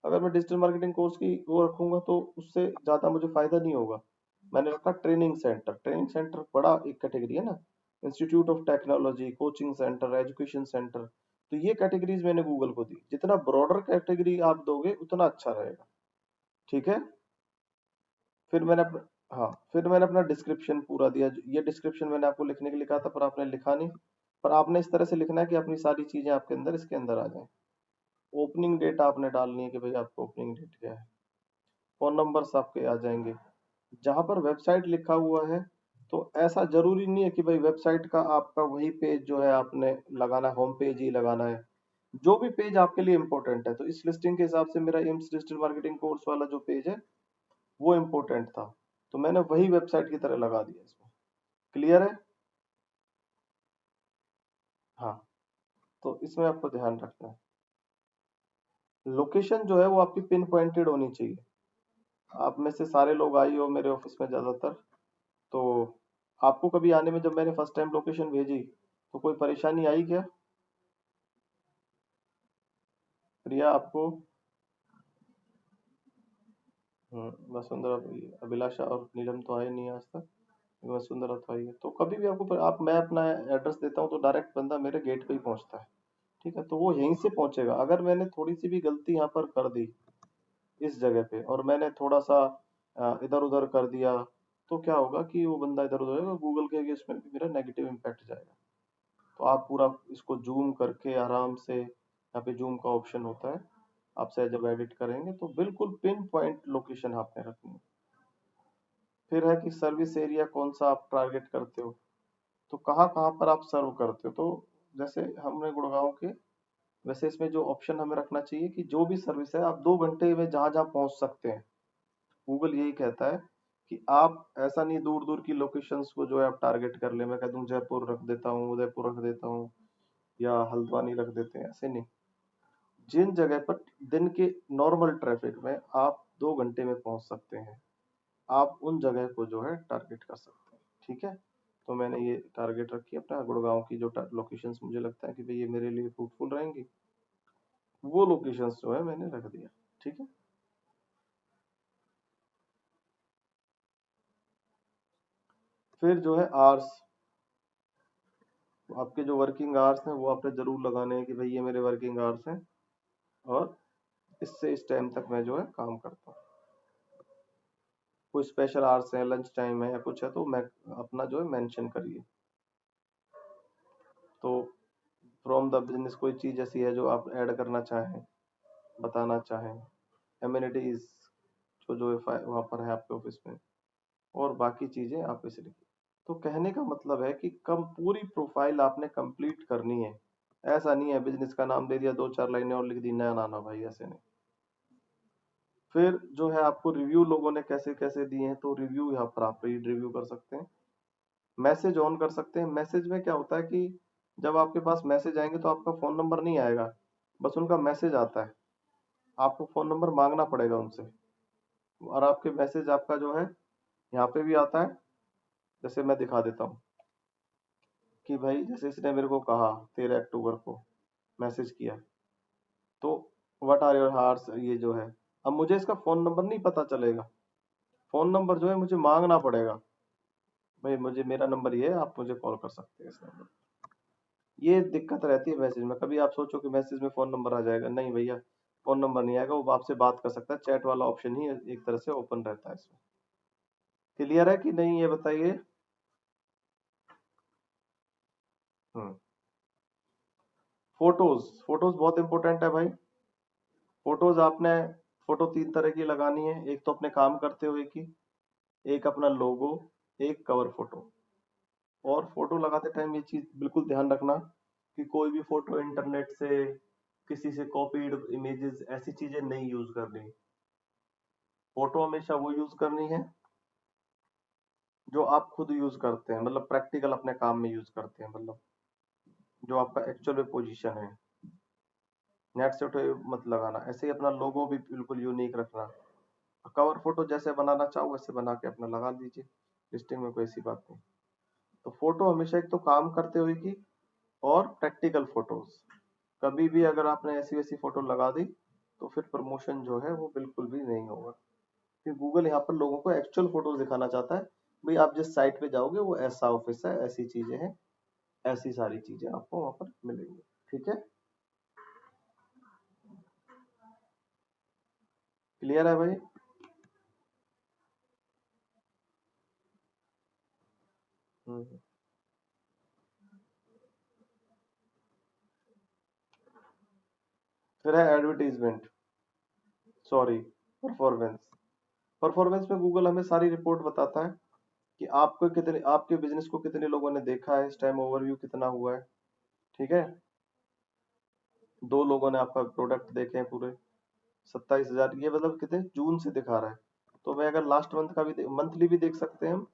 [SPEAKER 1] अगर मैं डिजिटल मार्केटिंग कोर्स की वो रखूंगा तो उससे ज्यादा मुझे फायदा नहीं होगा। मैंने रखा ट्रेनिंग सेंटर, ट्रेनिंग सेंटर बड़ा एक कैटेगरी है ना, institute of technology, coaching centre, education centre, तो ये कैटेगरीज मैंने गूगल को दी। जितना ब्रॉडर कैटेगरी आप दोगे उतना अच्छा रहेगा। ठीक है, फिर मैंने अपना, हाँ फिर मैंने अपना डिस्क्रिप्शन पूरा दिया। ये डिस्क्रिप्शन मैंने आपको लिखने के लिए कहा था पर आपने लिखा नहीं, पर आपने इस तरह से लिखना है कि अपनी सारी चीजें आपके अंदर इसके अंदर आ जाए। ओपनिंग डेट आपने डालनी है कि भाई आपको ओपनिंग डेट क्या है, फोन नंबर्स आपके आ जाएंगे। जहां पर वेबसाइट लिखा हुआ है, तो ऐसा जरूरी नहीं है कि भाई वेबसाइट का आपका वही पेज जो है आपने लगाना, होम पेज ही लगाना है। जो भी पेज आपके लिए इंपॉर्टेंट है, तो इस लिस्टिंग के हिसाब से मेरा एम्स डिजिटल मार्केटिंग कोर्स वाला जो पेज है वो इम्पोर्टेंट था, तो मैंने वही वेबसाइट की तरह लगा दिया इसमें। क्लियर है, हाँ, तो इसमें आपको ध्यान रखना है, लोकेशन जो है वो आपकी पिन पॉइंटेड होनी चाहिए। आप में से सारे लोग आई हो मेरे ऑफिस में ज्यादातर, तो आपको कभी आने में, जब मैंने फर्स्ट टाइम लोकेशन भेजी तो कोई परेशानी आई क्या, प्रिया आपको। वसुंधरा, अभिलाषा और नीलम तो आए नहीं आज तक, वसुंधरा तो आई है। तो कभी भी आपको आप, मैं अपना एड्रेस देता हूँ तो डायरेक्ट बंदा मेरे गेट पे ही पहुंचता है। ठीक है, तो वो यहीं से पहुंचेगा। अगर मैंने थोड़ी सी भी गलती यहाँ पर कर दी इस जगह पे, और मैंने थोड़ा सा इधर उधर कर दिया, तो क्या होगा कि वो बंदा इधर उधर होगा, गूगल के अगेंस्ट में भी मेरा नेगेटिव इम्पैक्ट जाएगा। तो आप पूरा इसको जूम करके आराम से, यहाँ पे जूम का ऑप्शन होता है, आपसे जब एडिट करेंगे तो बिल्कुल पिन पॉइंट लोकेशन आपने रखनी है। फिर है कि सर्विस एरिया कौन सा आप टारगेट करते हो, तो कहाँ कहाँ पर आप सर्व करते हो। तो जैसे हमने गुड़गांव के, वैसे इसमें जो ऑप्शन हमें रखना चाहिए कि जो भी सर्विस है आप 2 घंटे में जहां जहां पहुंच सकते हैं। गूगल यही कहता है कि आप ऐसा नहीं दूर दूर की लोकेशंस को जो है आप टारगेट कर ले, मैं कह दूं जयपुर रख देता हूँ, उदयपुर रख देता हूँ, या हल्द्वानी रख देते हैं, ऐसे नहीं। जिन जगह पर दिन के नॉर्मल ट्रैफिक में आप 2 घंटे में पहुंच सकते हैं, आप उन जगह को जो है टारगेट कर सकते हैं। ठीक है, तो मैंने ये टारगेट रखी है अपना गुड़गांव की, जो लोकेशंस मुझे लगता है कि भाई ये मेरे लिए फ्रूटफुल रहेंगी, वो लोकेशंस जो है मैंने रख दिया। ठीक है, फिर जो है आवर्स, आपके जो वर्किंग आवर्स हैं वो आपने जरूर लगाने हैं कि भाई ये मेरे वर्किंग आवर्स हैं और इससे इस टाइम तक मैं जो है काम करता हूँ। कोई स्पेशल आवर्स है, लंच टाइम है या कुछ है, तो मैं अपना जो है मेंशन करिए। तो फ्रॉम द बिजनेस कोई चीज ऐसी है जो आप ऐड करना चाहें, बताना चाहें, एमिनिटीज जो वहाँ पर है आपके ऑफिस में, और बाकी चीजें आप इसे लिखिए। तो कहने का मतलब है कि कम पूरी प्रोफाइल आपने कंप्लीट करनी है। ऐसा नहीं है बिजनेस का नाम दे दिया, 2-4 लाइनें और लिख दी, नया नाना भाई, ऐसे नहीं। फिर जो है आपको रिव्यू लोगों ने कैसे कैसे दिए हैं, तो रिव्यू यहाँ पर आप रीड रिव्यू कर सकते हैं, मैसेज ऑन कर सकते हैं। मैसेज में क्या होता है कि जब आपके पास मैसेज आएंगे तो आपका फोन नंबर नहीं आएगा, बस उनका मैसेज आता है, आपको फोन नंबर मांगना पड़ेगा उनसे, और आपके मैसेज आपका जो है यहाँ पे भी आता है। जैसे मैं दिखा देता हूँ कि भाई जैसे इसने मेरे को कहा 13 अक्टूबर को मैसेज किया, तो व्हाट आर योर हार्ट्स, ये जो है, अब मुझे इसका फोन नंबर नहीं पता चलेगा, फोन नंबर जो है मुझे मांगना पड़ेगा, भाई मुझे मेरा नंबर ये है, आप मुझे कॉल कर सकते हैं इस नंबर। ये दिक्कत रहती है मैसेज में। कभी आप सोचो कि मैसेज में फोन नंबर आ जाएगा, नहीं भैया, फोन नंबर नहीं आएगा, वो आपसे बात कर सकता है, चैट वाला ऑप्शन ही एक तरह से ओपन रहता है इसमें। क्लियर है कि नहीं, ये बताइए। हम्म। फोटोज, फोटोज बहुत इंपॉर्टेंट है भाई। फोटोज आपने, फोटो 3 तरह की लगानी है, एक तो अपने काम करते हुए की, एक अपना लोगो, एक कवर फोटो। और फोटो लगाते टाइम ये चीज बिल्कुल ध्यान रखना कि कोई भी फोटो इंटरनेट से, किसी से कॉपीड इमेजेस, ऐसी चीजें नहीं यूज करनी। फोटो हमेशा वो यूज करनी है जो आप खुद यूज करते हैं, मतलब प्रैक्टिकल अपने काम में यूज करते हैं, मतलब जो आपका एक्चुअल में पोजीशन है। नेट से उठे मत लगाना। ऐसे ही अपना लोगो भी बिल्कुल यूनिक रखना। कवर फोटो जैसे बनाना चाहो वैसे बना के अपना लगा दीजिए, लिस्टिंग में कोई ऐसी बात नहीं। तो फोटो हमेशा एक तो काम करते हुए की, और प्रैक्टिकल फोटोज। कभी भी अगर आपने ऐसी वैसी फोटो लगा दी तो फिर प्रमोशन जो है वो बिल्कुल भी नहीं होगा, क्योंकि गूगल यहाँ पर लोगों को एक्चुअल फोटोज दिखाना चाहता है। भाई आप जिस साइट पे जाओगे वो ऐसा ऑफिस है, ऐसी चीजें हैं, ऐसी सारी चीजें आपको वहां पर मिलेंगी। ठीक है, क्लियर है भाई। हम्म। फिर है एडवर्टीजमेंट, सॉरी, परफॉर्मेंस। परफॉर्मेंस में गूगल हमें सारी रिपोर्ट बताता है कि आपको कितने, आपके बिजनेस को कितने लोगों ने देखा है, इस टाइम ओवरव्यू कितना हुआ है। ठीक है, 2 लोगों ने आपका प्रोडक्ट देखे हैं पूरे 27,000, ये मतलब कितने जून से दिखा रहा है। तो मैं अगर लास्ट मंथ का भी, मंथली भी देख सकते हैं हम,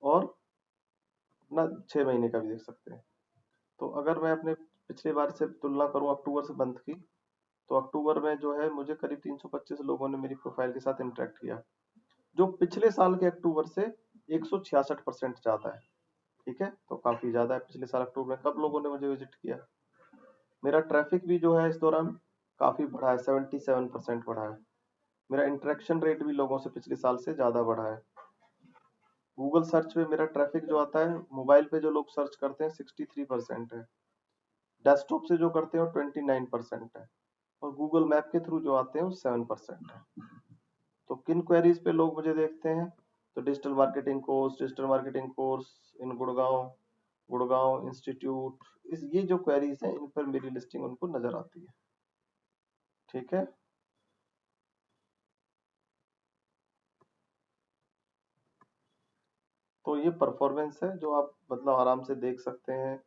[SPEAKER 1] और अपना 6 महीने का भी देख सकते हैं। तो अगर मैं अपने पिछले बार से तुलना करूं अक्टूबर से मंथ की, तो अक्टूबर में जो है मुझे करीब 325 लोगों ने मेरी प्रोफाइल के साथ इंटरेक्ट किया, जो पिछले साल के अक्टूबर से 166% ज्यादा है। ठीक है, तो काफी ज्यादा है। पिछले साल अक्टूबर में कब लोगों ने मुझे विजिट किया। मेरा ट्रैफिक भी जो है इस दौरान काफी बढ़ा है, 77% बढ़ा है। मेरा इंटरेक्शन रेट भी लोगों से पिछले साल से ज्यादा बढ़ा है। गूगल सर्च में मेरा ट्रैफिक जो आता है, मोबाइल पे जो लोग सर्च करते हैं 63% है, डेस्कटॉप से जो करते हैं वो 29% है, और गूगल मैप के थ्रू जो आते हैं वो 7% है। तो किन क्वेरीज पे लोग मुझे देखते हैं, तो digital marketing course, digital marketing course in Gurgaon, Gurgaon institute, इस ये जो क्वेरीज हैं इन पर मेरी लिस्टिंग उनको नजर आती है। ठीक है, तो ये परफॉर्मेंस है जो आप मतलब आराम से देख सकते हैं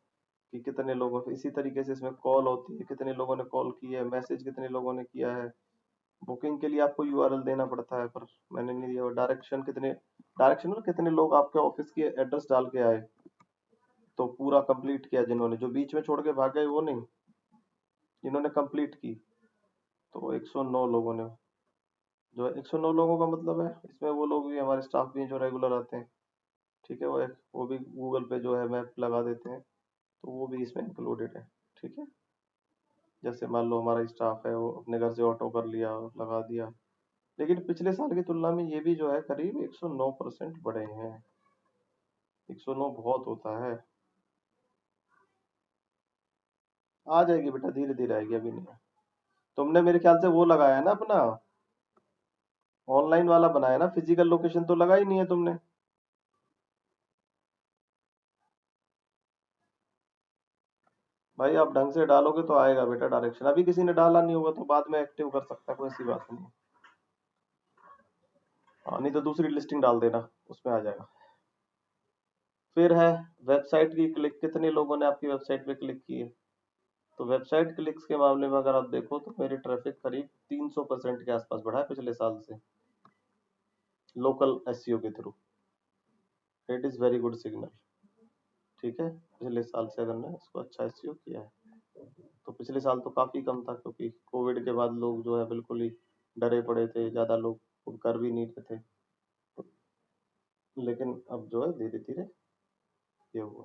[SPEAKER 1] कि कितने लोगों से। इसी तरीके से इसमें कॉल होती है, कितने लोगों ने कॉल की है, मैसेज कितने लोगों ने किया है। बुकिंग के लिए आपको यूआरएल देना पड़ता है, पर मैंने नहीं दिया। डायरेक्शन कितने, डायरेक्शन में कितने लोग आपके ऑफिस की एड्रेस डाल के आए, तो पूरा कंप्लीट किया जिन्होंने, जो बीच में छोड़ के भाग गए वो नहीं, जिन्होंने कंप्लीट की। तो 109 लोगों ने, जो है 109 लोगों का मतलब है इसमें वो लोग भी, हमारे स्टाफ भी हैं जो रेगुलर आते हैं, ठीक है, वो भी गूगल पे जो है मैप लगा देते हैं, तो वो भी इसमें इंक्लूडेड है, ठीक है। जैसे मान लो हमारा स्टाफ है, वो अपने घर से ऑटो कर लिया और लगा दिया। लेकिन पिछले साल की तुलना में ये भी जो है करीब 109% बढ़े हैं। 109 बहुत होता है। आ जाएगी बेटा, धीरे धीरे आएगी, अभी नहीं है। तुमने मेरे ख्याल से वो लगाया है ना अपना, ऑनलाइन वाला बनाया ना, फिजिकल लोकेशन तो लगा ही नहीं है तुमने। भाई आप ढंग से डालोगे तो आएगा बेटा डायरेक्शन, अभी किसी ने डाला नहीं होगा तो बाद में एक्टिव कर सकता है, कोई ऐसी बात नहीं है। हाँ, नहीं तो दूसरी लिस्टिंग डाल देना, उसमें आ जाएगा। फिर है वेबसाइट की क्लिक, कितने लोगों ने आपकी वेबसाइट पे क्लिक की है। तो वेबसाइट क्लिक्स के मामले में अगर आप देखो तो मेरी ट्रैफिक करीब 300% के आसपास बढ़ा है पिछले साल से, लोकल एसईओ के through. It is very good signal, ठीक है। पिछले साल से अगर ने इसको अच्छा एसईओ किया है, तो पिछले साल तो काफी कम था, क्योंकि कोविड के बाद लोग जो है बिल्कुल ही डरे पड़े थे, ज्यादा लोग कर भी नहीं रहे थे। लेकिन अब जो है धीरे धीरे ये हुआ,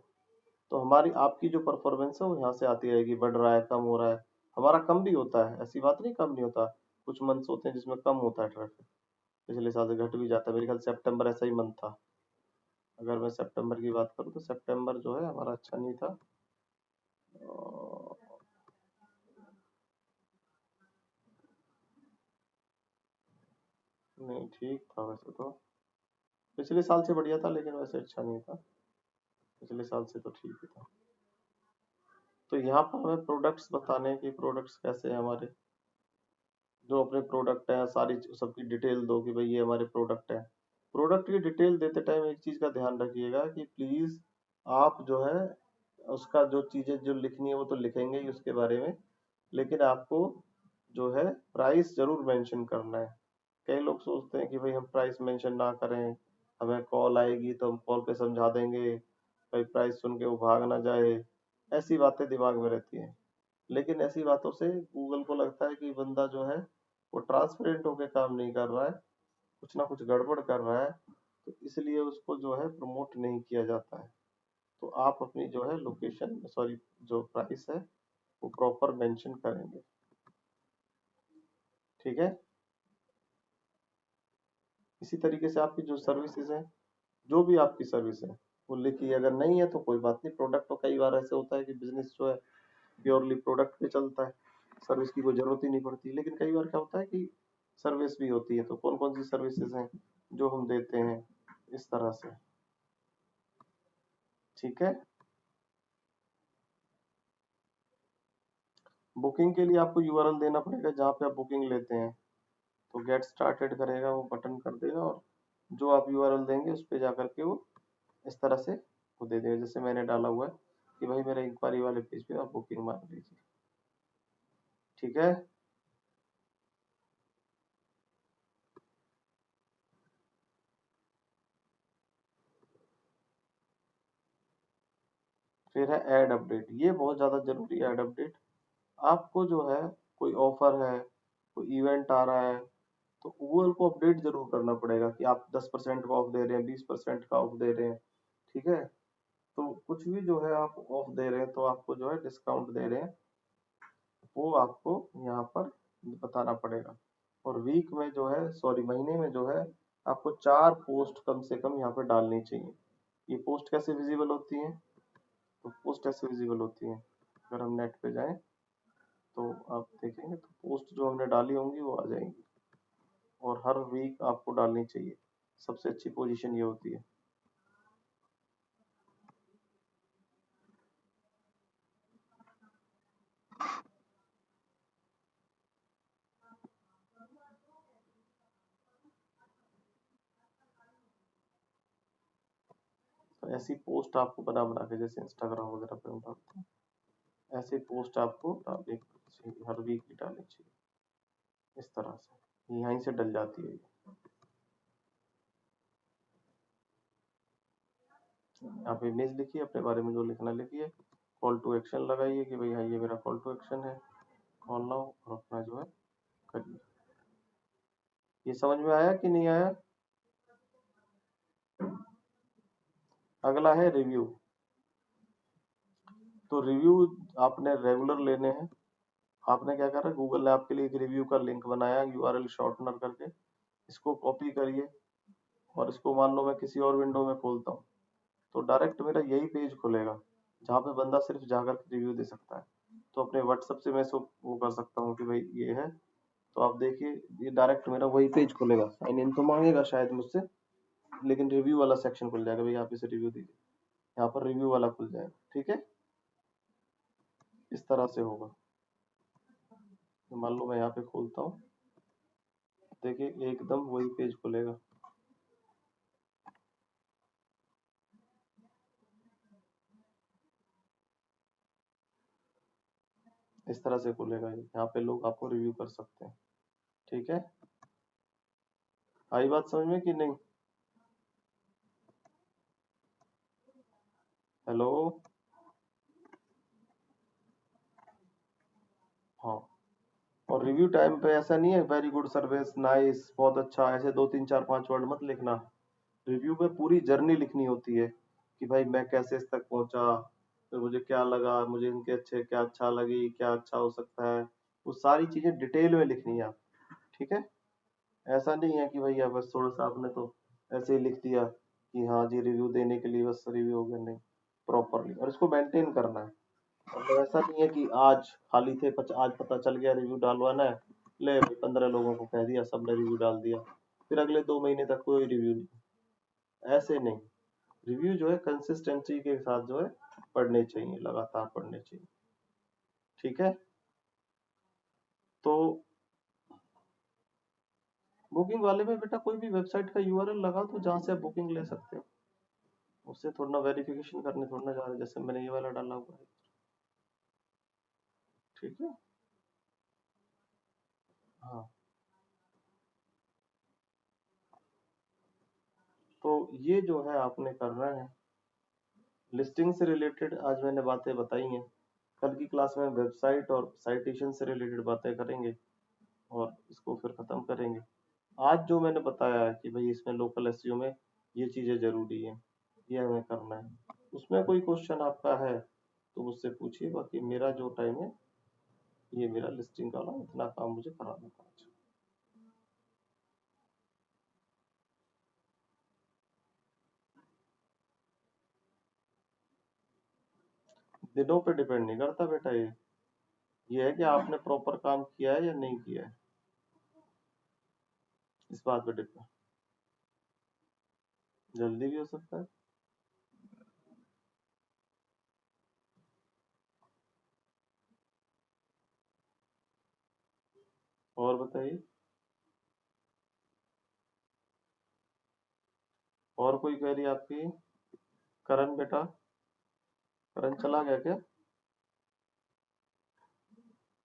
[SPEAKER 1] तो हमारी आपकी जो परफॉर्मेंस है वो यहाँ से आती रहेगी, बढ़ रहा है कम हो रहा है। हमारा कम भी होता है, ऐसी बात नहीं कम नहीं होता, कुछ मंथ्स होते हैं जिसमें कम होता है ट्रैफिक, पिछले साल से घट भी जाता है। मेरे ख्याल सितंबर ऐसा ही मंथ था। अगर मैं सितंबर की बात करूँ तो सितंबर जो है हमारा अच्छा नहीं था। नहीं ठीक था वैसे तो, पिछले साल से बढ़िया था, लेकिन वैसे अच्छा नहीं था, पिछले साल से तो ठीक ही था। तो यहाँ पर हमें प्रोडक्ट्स बताने हैं कि प्रोडक्ट्स कैसे हैं हमारे, जो अपने प्रोडक्ट है सारी सबकी डिटेल दो कि भाई ये हमारे प्रोडक्ट है। प्रोडक्ट की डिटेल देते टाइम एक चीज का ध्यान रखिएगा कि प्लीज आप जो है उसका जो चीजें जो लिखनी है वो तो लिखेंगे ही उसके बारे में, लेकिन आपको जो है प्राइस जरूर मेंशन करना है। कई लोग सोचते हैं कि भाई हम प्राइस मेंशन ना करें, हमें कॉल आएगी तो हम कॉल पे समझा देंगे, भाई प्राइस सुन के वो भाग ना जाए, ऐसी बातें दिमाग में रहती हैं। लेकिन ऐसी बातों से गूगल को लगता है कि बंदा जो है वो ट्रांसपेरेंट होकर काम नहीं कर रहा है, कुछ ना कुछ गड़बड़ कर रहा है, तो इसलिए उसको जो है प्रमोट नहीं किया जाता है। तो आप अपनी जो है लोकेशन, सॉरी, जो प्राइस है वो प्रॉपर मेंशन करेंगे, ठीक है। इसी तरीके से आपकी जो सर्विसेज है, जो भी आपकी सर्विस है वो लिखिए। अगर नहीं है तो कोई बात नहीं, प्रोडक्ट तो कई बार ऐसे होता है कि बिजनेस जो है प्योरली प्रोडक्ट पे चलता है, सर्विस की कोई जरूरत ही नहीं पड़ती। लेकिन कई बार क्या होता है कि सर्विस भी होती है, तो कौन कौन सी सर्विसेज हैं जो हम देते हैं, इस तरह से, ठीक है। बुकिंग के लिए आपको यूआरएल देना पड़ेगा जहाँ पे आप बुकिंग लेते हैं, तो गेट स्टार्टेड करेगा, वो बटन कर देगा, और जो आप यूआरएल देंगे उस पे जाकर के वो इस तरह से वो दे देगा, जैसे मैंने डाला हुआ है कि भाई मेरे इंक्वायरी वाले पेज पे आप बुकिंग मार लीजिए, ठीक है। फिर है ऐड अपडेट, ये बहुत ज्यादा जरूरी है ऐड अपडेट। आपको जो है कोई ऑफर है, कोई इवेंट आ रहा है, तो गूगल को अपडेट जरूर करना पड़ेगा कि आप 10% का ऑफ दे रहे हैं, 20% का ऑफ दे रहे हैं, ठीक है। तो कुछ भी जो है आप ऑफ दे रहे हैं, तो आपको जो है डिस्काउंट दे रहे हैं, वो आपको यहाँ पर बताना पड़ेगा। और वीक में जो है, सॉरी महीने में जो है, आपको 4 पोस्ट कम से कम यहाँ पे डालनी चाहिए। ये पोस्ट कैसे विजिबल होती है, तो पोस्ट ऐसे विजिबल होती है, अगर हम नेट पे जाएं तो आप देखेंगे तो पोस्ट जो हमने डाली होंगी वो आ जाएंगी, और हर वीक आपको डालनी चाहिए, सबसे अच्छी पोजीशन ये होती है। तो ऐसी पोस्ट आपको बना बना के, जैसे इंस्टाग्राम वगैरह पे हम डालते हैं, ऐसी पोस्ट आपको डालनी चाहिए, हर वीक की डालनी चाहिए, इस तरह से यहीं से डल जाती है। आप इमेज लिखिए, अपने बारे में जो लिखना लिखिए, कॉल टू एक्शन लगाइए कि भाई हाँ ये मेरा कॉल टू एक्शन है, कॉल नाउ, और अपना जो है करिए। ये समझ में आया कि नहीं आया? अगला है रिव्यू। तो रिव्यू आपने रेगुलर लेने हैं। आपने क्या करा, गूगल ने आपके लिए एक रिव्यू का लिंक बनाया यूआरएल शॉर्टनर करके, इसको कॉपी करिए और इसको मान लो मैं किसी और विंडो में खोलता हूँ, तो डायरेक्ट मेरा यही पेज खुलेगा जहाँ पे बंदा सिर्फ जाकर के रिव्यू दे सकता है। तो अपने व्हाट्सएप से मैं इसको वो कर सकता हूँ कि भाई ये है, तो आप देखिए ये डायरेक्ट मेरा वही पेज खुलेगा। साइन इन तो मांगेगा शायद मुझसे, लेकिन रिव्यू वाला सेक्शन खुल जाएगा, भाई आप इसे रिव्यू दीजिए, यहाँ पर रिव्यू वाला खुल जाएगा। ठीक है, इस तरह से होगा। तो मान लो मैं यहाँ पे खोलता हूँ, देखिए एकदम वही पेज खुलेगा। इस तरह से खुलेगा, यहाँ पे लोग आपको रिव्यू कर सकते हैं। ठीक है, आई बात समझ में कि नहीं? हेलो, हाँ। और रिव्यू टाइम पे ऐसा नहीं है वेरी गुड सर्विस, नाइस, बहुत अच्छा, ऐसे 2 3 4 5 वर्ड मत लिखना। रिव्यू में पूरी जर्नी लिखनी होती है कि भाई मैं कैसे इस तक पहुंचा, फिर मुझे क्या लगा, मुझे इनके अच्छे क्या अच्छा लगी, क्या अच्छा हो सकता है, वो सारी चीजें डिटेल में लिखनी है। ठीक है, ऐसा नहीं है कि भैया बस थोड़ा सा आपने तो ऐसे ही लिख दिया कि हाँ जी रिव्यू देने के लिए बस रिव्यू हो गया, नहीं, प्रॉपरली और इसको मेंटेन करना है। मतलब ऐसा नहीं है कि आज खाली थे, आज पता चल गया रिव्यू डालवाना है, ले 15 लोगों को कह दिया, सबने रिव्यू डाल दिया, फिर अगले 2 महीने तक कोई रिव्यू नहीं। ऐसे नहीं, रिव्यू जो है कंसिस्टेंसी के साथ जो है पढ़ने चाहिए, लगातार पढ़ने चाहिए। ठीक है, तो बुकिंग वाले में बेटा कोई भी वेबसाइट का यूआरएल लगा दो जहां से आप बुकिंग ले सकते हो, उससे थोड़ा ना वेरिफिकेशन करने थोड़ा ना जा रहे, जैसे मैंने ये वाला डाला हुआ है। ठीक है, हाँ। तो ये जो है आपने करना है, लिस्टिंग से रिलेटेड आज मैंने बातें बताई हैं। कल की क्लास में वेबसाइट और साइटेशन से रिलेटेड बातें करेंगे और इसको फिर खत्म करेंगे। आज जो मैंने बताया है कि भाई इसमें लोकल एसईओ में ये चीजें जरूरी है, ये हमें करना है। उसमें कोई क्वेश्चन आपका है तो मुझसे पूछिए, बाकी मेरा जो टाइम है ये मेरा लिस्टिंग का ना इतना काम मुझे कराना था। दिनों पे डिपेंड नहीं करता बेटा, ये है कि आपने प्रॉपर काम किया है या नहीं किया है, इस बात पे डिपेंड। जल्दी भी हो सकता है। और बताइए, और कोई क्वेरी आपकी? करण बेटा, करण चला गया क्या?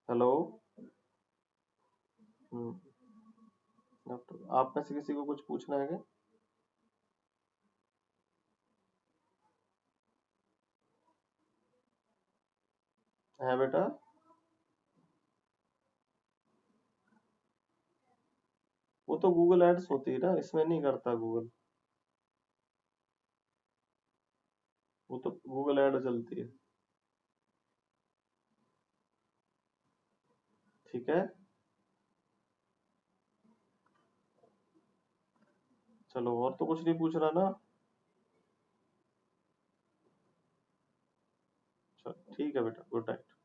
[SPEAKER 1] हेलो। आप में से किसी को कुछ पूछना है क्या? है बेटा? वो तो गूगल एड्स होती है ना, इसमें नहीं करता गूगल, वो तो गूगल एड चलती है। ठीक है, चलो और तो कुछ नहीं पूछ रहा ना? चलो ठीक है बेटा, गुड नाइट।